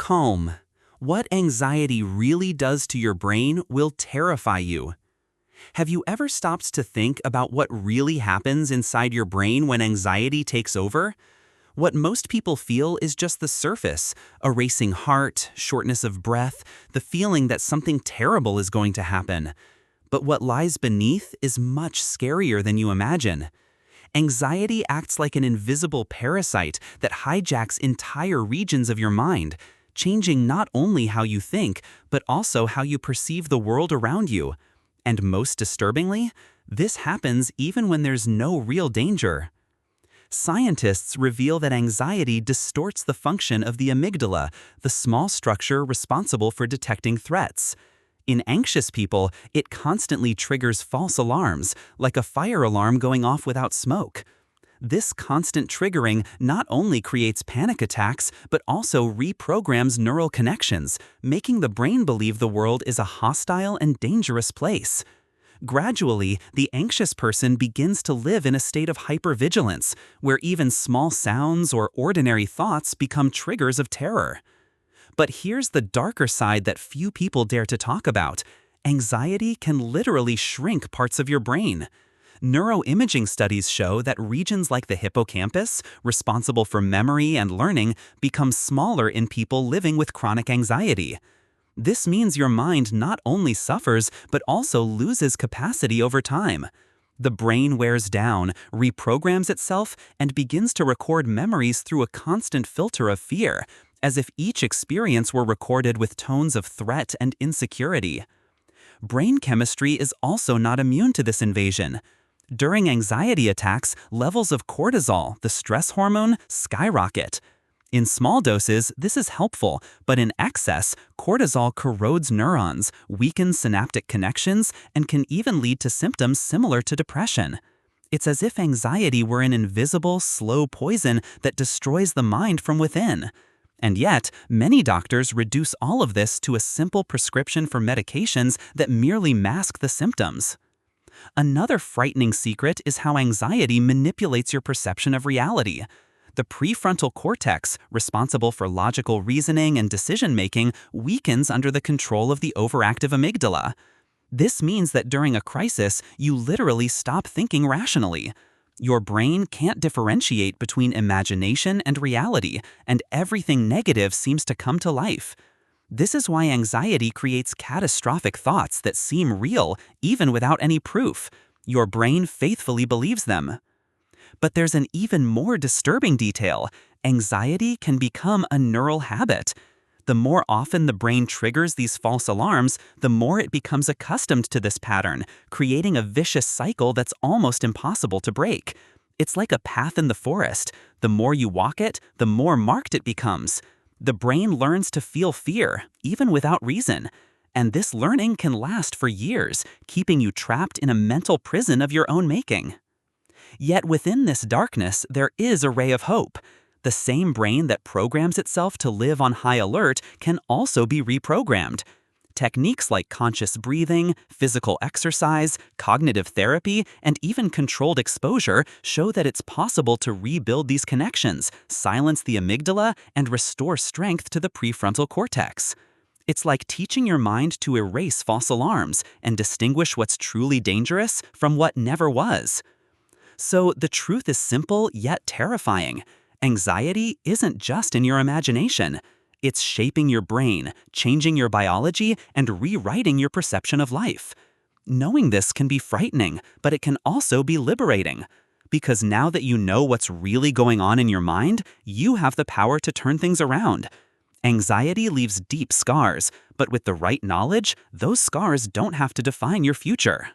Calm. What anxiety really does to your brain will terrify you. Have you ever stopped to think about what really happens inside your brain when anxiety takes over? What most people feel is just the surface, a racing heart, shortness of breath, the feeling that something terrible is going to happen. But what lies beneath is much scarier than you imagine. Anxiety acts like an invisible parasite that hijacks entire regions of your mind, changing not only how you think, but also how you perceive the world around you. And most disturbingly, this happens even when there's no real danger. Scientists reveal that anxiety distorts the function of the amygdala, the small structure responsible for detecting threats. In anxious people, it constantly triggers false alarms, like a fire alarm going off without smoke. This constant triggering not only creates panic attacks, but also reprograms neural connections, making the brain believe the world is a hostile and dangerous place. Gradually, the anxious person begins to live in a state of hypervigilance, where even small sounds or ordinary thoughts become triggers of terror. But here's the darker side that few people dare to talk about. Anxiety can literally shrink parts of your brain. Neuroimaging studies show that regions like the hippocampus, responsible for memory and learning, become smaller in people living with chronic anxiety. This means your mind not only suffers, but also loses capacity over time. The brain wears down, reprograms itself, and begins to record memories through a constant filter of fear, as if each experience were recorded with tones of threat and insecurity. Brain chemistry is also not immune to this invasion. During anxiety attacks, levels of cortisol, the stress hormone, skyrocket. In small doses, this is helpful, but in excess, cortisol corrodes neurons, weakens synaptic connections, and can even lead to symptoms similar to depression. It's as if anxiety were an invisible, slow poison that destroys the mind from within. And yet, many doctors reduce all of this to a simple prescription for medications that merely mask the symptoms. Another frightening secret is how anxiety manipulates your perception of reality. The prefrontal cortex, responsible for logical reasoning and decision-making, weakens under the control of the overactive amygdala. This means that during a crisis, you literally stop thinking rationally. Your brain can't differentiate between imagination and reality, and everything negative seems to come to life. This is why anxiety creates catastrophic thoughts that seem real, even without any proof. Your brain faithfully believes them. But there's an even more disturbing detail. Anxiety can become a neural habit. The more often the brain triggers these false alarms, the more it becomes accustomed to this pattern, creating a vicious cycle that's almost impossible to break. It's like a path in the forest. The more you walk it, the more marked it becomes. The brain learns to feel fear, even without reason. And this learning can last for years, keeping you trapped in a mental prison of your own making. Yet within this darkness, there is a ray of hope. The same brain that programs itself to live on high alert can also be reprogrammed. Techniques like conscious breathing, physical exercise, cognitive therapy, and even controlled exposure show that it's possible to rebuild these connections, silence the amygdala, and restore strength to the prefrontal cortex. It's like teaching your mind to erase false alarms and distinguish what's truly dangerous from what never was. So the truth is simple yet terrifying. Anxiety isn't just in your imagination. It's shaping your brain, changing your biology, and rewriting your perception of life. Knowing this can be frightening, but it can also be liberating. Because now that you know what's really going on in your mind, you have the power to turn things around. Anxiety leaves deep scars, but with the right knowledge, those scars don't have to define your future.